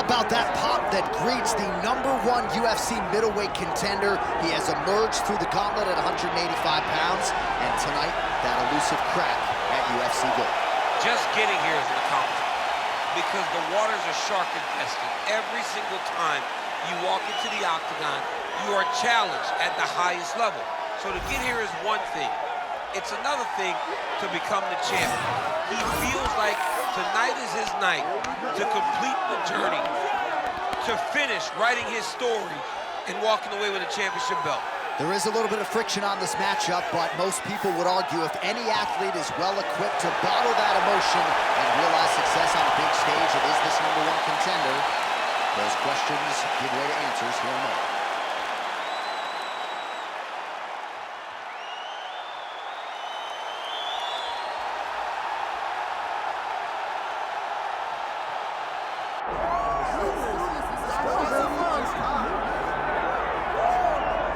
about that pop that greets the #1 UFC middleweight contender? He has emerged through the gauntlet at 185 pounds, and tonight, that elusive crack at UFC Gold. Just getting here is an accomplishment because the waters are shark infested. Every single time you walk into the octagon, you are challenged at the highest level. So to get here is one thing. It's another thing to become the champion. He feels like tonight is his night to complete the journey, to finish writing his story and walking away with a championship belt. There is a little bit of friction on this matchup, but most people would argue if any athlete is well-equipped to bottle that emotion and realize success on a big stage, it is this #1 contender. Those questions give way to answers here in a moment.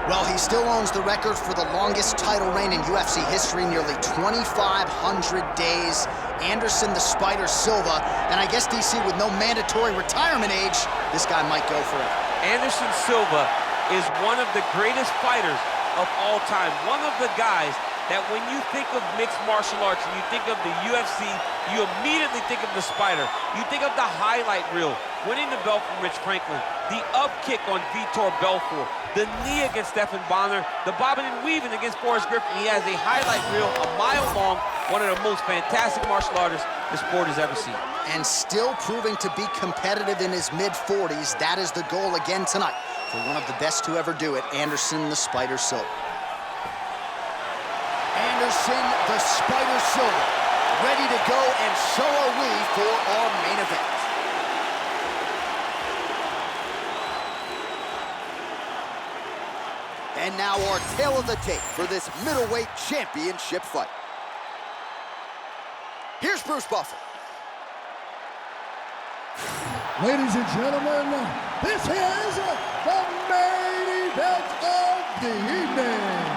Well, he still owns the record for the longest title reign in UFC history, nearly 2,500 days. Anderson the Spider Silva, and I guess, DC, with no mandatory retirement age, this guy might go forever. Anderson Silva is one of the greatest fighters of all time. One of the guys that when you think of mixed martial arts and you think of the UFC, you immediately think of the Spider. You think of the highlight reel, winning the belt from Rich Franklin, the up kick on Vitor Belfort, the knee against Stephan Bonner, the bobbing and weaving against Forrest Griffin. He has a highlight reel a mile long, one of the most fantastic martial artists the sport has ever seen. And still proving to be competitive in his mid-40s. That is the goal again tonight for one of the best to ever do it, Anderson the Spider Silva. Anderson the Spider Silva, ready to go, and so are we for our main event. And now our tale of the tape for this middleweight championship fight. Here's Bruce Buffer. Ladies and gentlemen, this is the main event of the evening.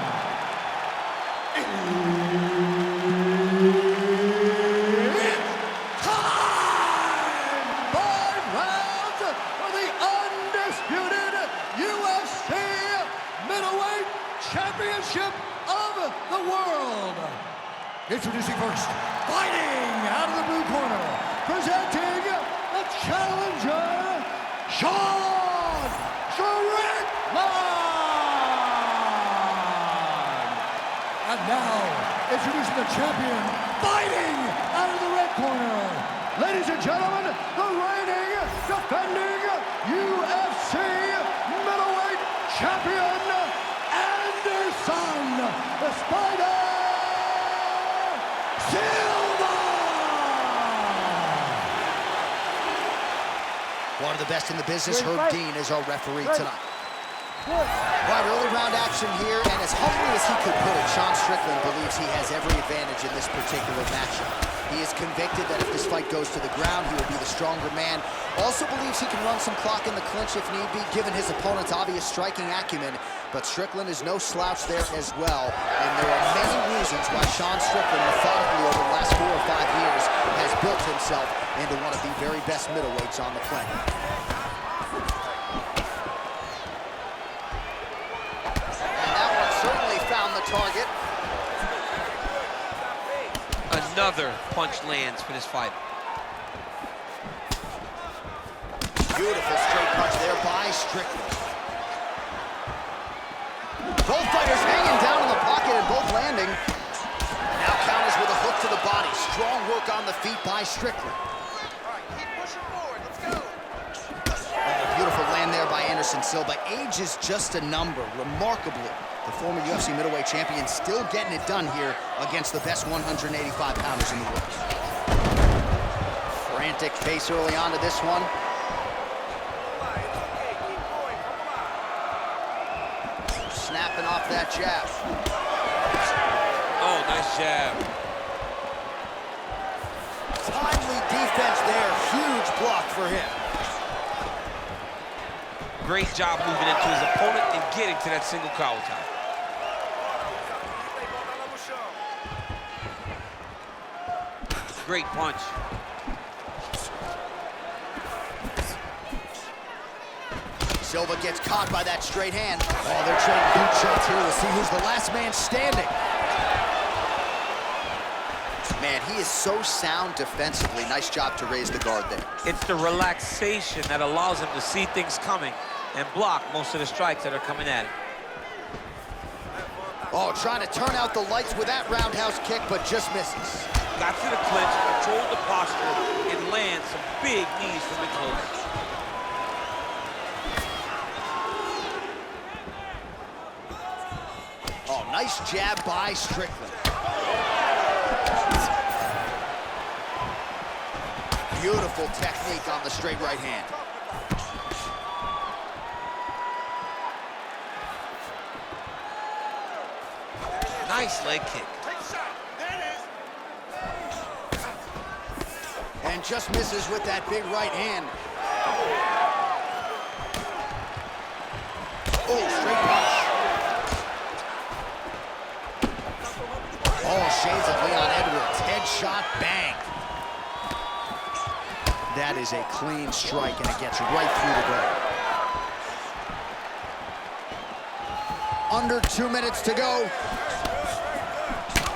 It's time! 5 rounds for the undisputed UFC middleweight championship of the world. Introducing first, fighting out of the blue corner, presenting the challenger, Strickland. And now, introducing the champion, fighting out of the red corner. Ladies and gentlemen, the reigning, defending UFC middleweight champion, Anderson the Spider Silva! One of the best in the business, Herb Dean, is our referee tonight. Right, early round action here, and as humbly as he could put it, Sean Strickland believes he has every advantage in this particular matchup. He is convicted that if this fight goes to the ground, he will be the stronger man. Also believes he can run some clock in the clinch if need be, given his opponent's obvious striking acumen. But Strickland is no slouch there as well, and there are many reasons why Sean Strickland, methodically over the last 4 or 5 years, has built himself into one of the very best middleweights on the planet. Found the target. Another punch lands for this fight. Beautiful straight punch there by Strickland. Both fighters hanging down in the pocket and both landing. Now counters with a hook to the body. Strong work on the feet by Strickland. All right, keep pushing forward. Let's go. A beautiful land there by Anderson Silva. Age is just a number. Remarkably, the former UFC middleweight champion still getting it done here against the best 185-pounders in the world. Frantic pace early on to this one. Snapping off that jab. Oh, nice jab. Timely defense there. Huge block for him. Great job moving into his opponent and getting to that single collar tie. Great punch. Silva gets caught by that straight hand. Oh, they're trading boot shots here. We'll see who's the last man standing. Man, he is so sound defensively. Nice job to raise the guard there. It's the relaxation that allows him to see things coming and block most of the strikes that are coming at him. Oh, trying to turn out the lights with that roundhouse kick, but just misses. Got to the clinch, controlled the posture, and lands some big knees from the close. Oh, nice jab by Strickland. Beautiful technique on the straight right hand. Nice leg kick. And just misses with that big right hand. Oh, straight punch. Oh, shades of Leon Edwards. Headshot, bang. That is a clean strike, and it gets right through the guard. Under 2 minutes to go.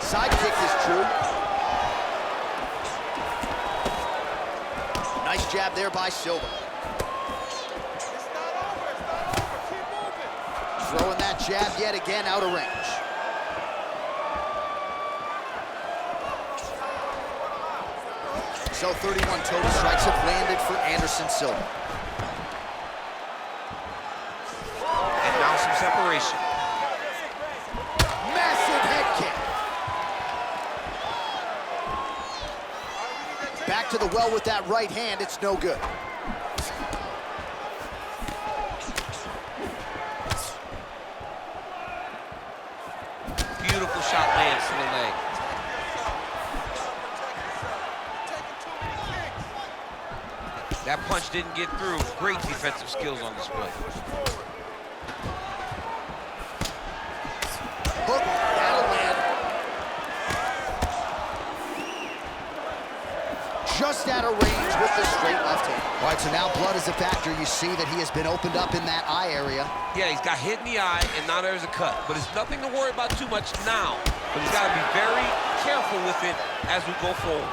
Side kick is true. Nice jab there by Silva. Throwing that jab yet again out of range. So 31 total strikes have landed for Anderson Silva. And now some separation. Massive head kick. Back to the well with that right hand, it's no good. Beautiful shot lands to the leg. That punch didn't get through. Great defensive skills on display. Hook, that'll land. Just out of range with the straight left hand. All right, so now blood is a factor. You see that he has been opened up in that eye area. Yeah, he's got hit in the eye, and now there's a cut. But it's nothing to worry about too much now. But he's got to be very careful with it as we go forward.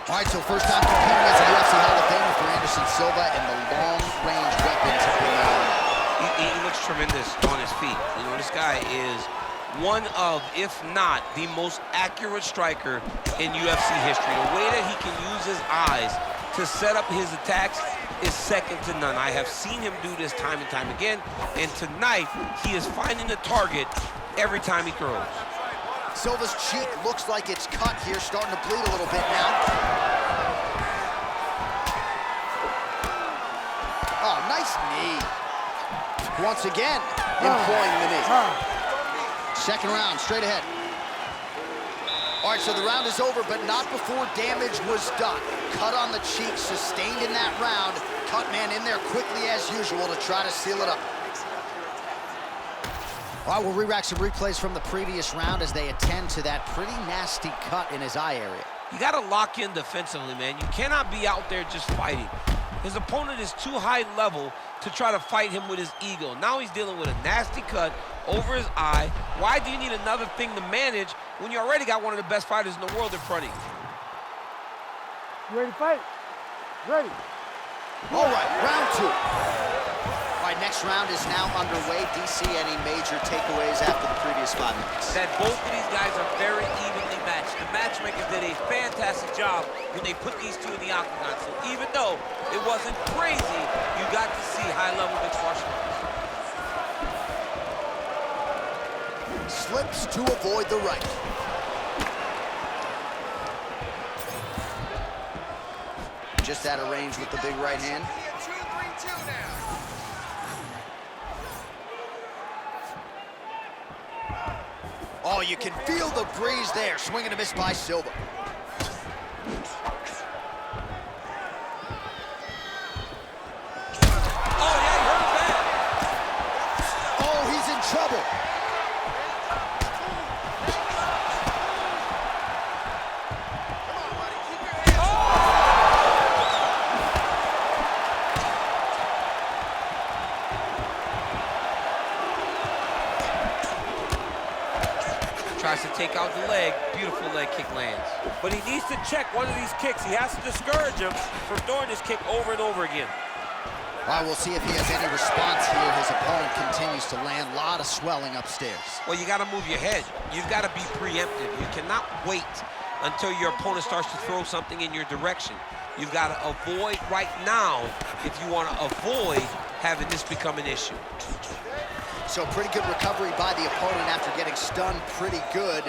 All right, so first time competing as a UFC Hall of Famer for Anderson Silva, and the long-range weapons have been He looks tremendous on his feet. You know, this guy is one of, if not, the most accurate striker in UFC history. The way that he can use his eyes to set up his attacks is second to none. I have seen him do this time and time again, and tonight he is finding the target every time he throws. Silva's cheek looks like it's cut here, starting to bleed a little bit now. Oh, nice knee. Once again, employing the knee. Second round, straight ahead. All right, so the round is over, but not before damage was done. Cut on the cheek, sustained in that round. Cut man in there quickly as usual to try to seal it up. All right, we'll re-rack some replays from the previous round as they attend to that pretty nasty cut in his eye area. You got to lock in defensively, man. You cannot be out there just fighting. His opponent is too high level to try to fight him with his ego. Now he's dealing with a nasty cut over his eye. Why do you need another thing to manage when you already got one of the best fighters in the world in front of you? You ready to fight? Ready. All right, round two. All right, next round is now underway. DC, any major takeaways after the previous 5 minutes? That both of these guys are very evenly matched. The matchmakers did a fantastic job when they put these two in the octagon. So even though it wasn't crazy, you got to see high-level mixed martial arts. Slips to avoid the right. Just out of range with the big right hand. 2-3-2 now. Oh, you can feel the breeze there. Swing and a miss by Silva. Oh, yeah, he heard that. Oh, he's in trouble. Tries to take out the leg. Beautiful leg kick lands. But he needs to check one of these kicks. He has to discourage him from throwing this kick over and over again. All right, we'll see if he has any response here. His opponent continues to land. A lot of swelling upstairs. Well, you got to move your head. You've got to be preemptive. You cannot wait until your opponent starts to throw something in your direction. You've got to avoid right now if you want to avoid having this become an issue. So pretty good recovery by the opponent after getting stunned pretty good.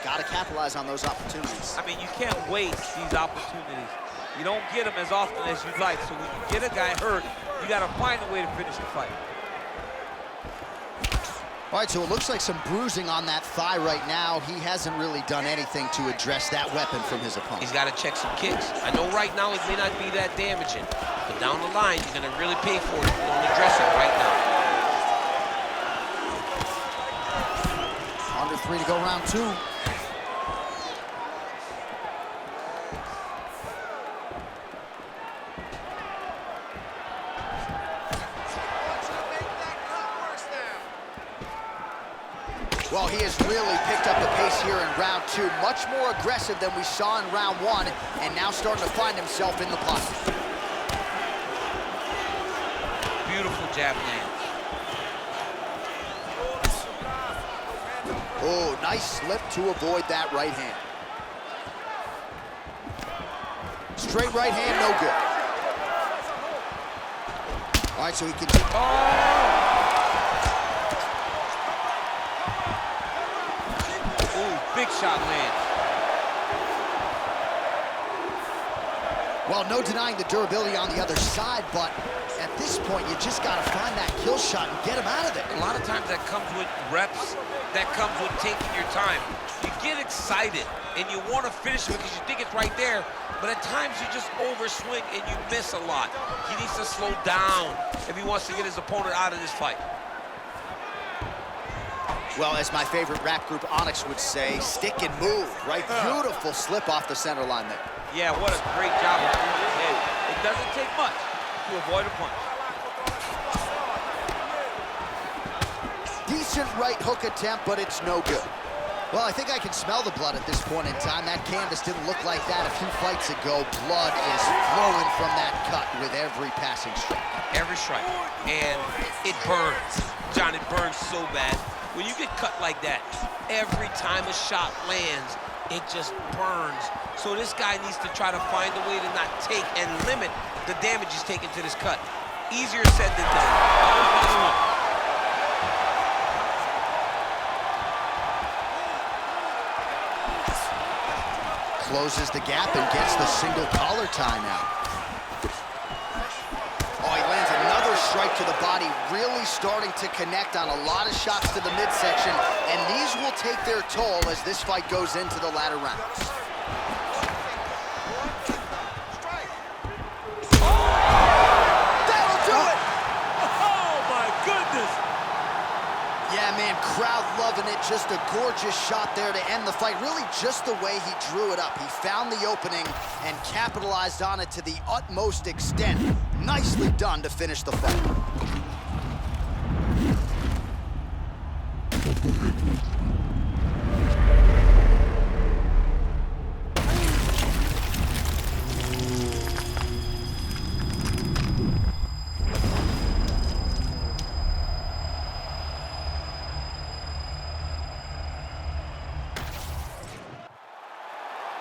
Got to capitalize on those opportunities. I mean, you can't waste these opportunities. You don't get them as often as you'd like. So when you get a guy hurt, you got to find a way to finish the fight. All right, so it looks like some bruising on that thigh right now. He hasn't really done anything to address that weapon from his opponent. He's got to check some kicks. I know right now it may not be that damaging, but down the line, you're going to really pay for it if you don't address it right now. Under 3 to go, round 2. Well, he has really picked up the pace here in round 2. Much more aggressive than we saw in round 1, and now starting to find himself in the pocket. Beautiful jab lands. Oh, nice slip to avoid that right hand. Straight right hand, no good. All right, so he can... Oh! Big shot lands. Well, no denying the durability on the other side, but at this point, you just got to find that kill shot and get him out of there. A lot of times that comes with reps, that comes with taking your time. You get excited, and you want to finish it because you think it's right there, but at times you just overswing and you miss a lot. He needs to slow down if he wants to get his opponent out of this fight. Well, as my favorite rap group Onyx would say, stick and move, right? Beautiful slip off the center line there. Yeah, what a great job of moving his head. It doesn't take much to avoid a punch. Decent right hook attempt, but it's no good. Well, I think I can smell the blood at this point in time. That canvas didn't look like that a few fights ago. Blood is flowing from that cut with every passing strike. Every strike. And it burns. John, it burns so bad. When you get cut like that, every time a shot lands, it just burns. So this guy needs to try to find a way to not take and limit the damage he's taking to this cut. Easier said than done. Closes the gap and gets the single collar tie now. Oh, he lands another strike to the body, really starting to connect on a lot of shots to the midsection, and these will take their toll as this fight goes into the latter rounds. That'll do it! Oh, my goodness! Yeah, man, crowd loving it. Just a gorgeous shot there to end the fight. Really just the way he drew it up. He found the opening and capitalized on it to the utmost extent. Nicely done to finish the fight.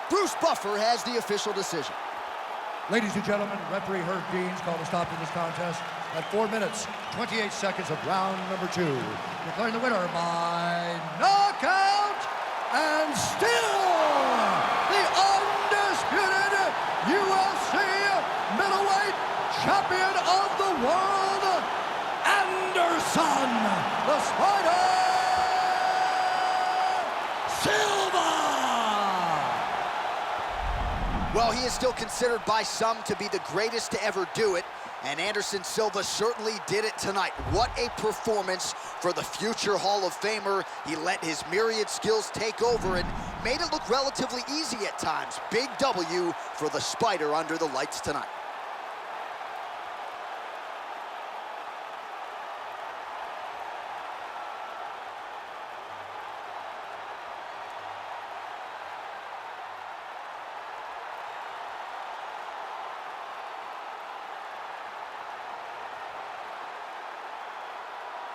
Bruce Buffer has the official decision. Ladies and gentlemen, referee Herb Dean's called a stop to this contest at 4 minutes, 28 seconds of round number 2. Declaring the winner by knockout and still the undisputed UFC middleweight champion of the world, Anderson, the Spider, Silva! Well, he is still considered by some to be the greatest to ever do it, and Anderson Silva certainly did it tonight. What a performance for the future Hall of Famer. He let his myriad skills take over and made it look relatively easy at times. Big W for the Spider under the lights tonight.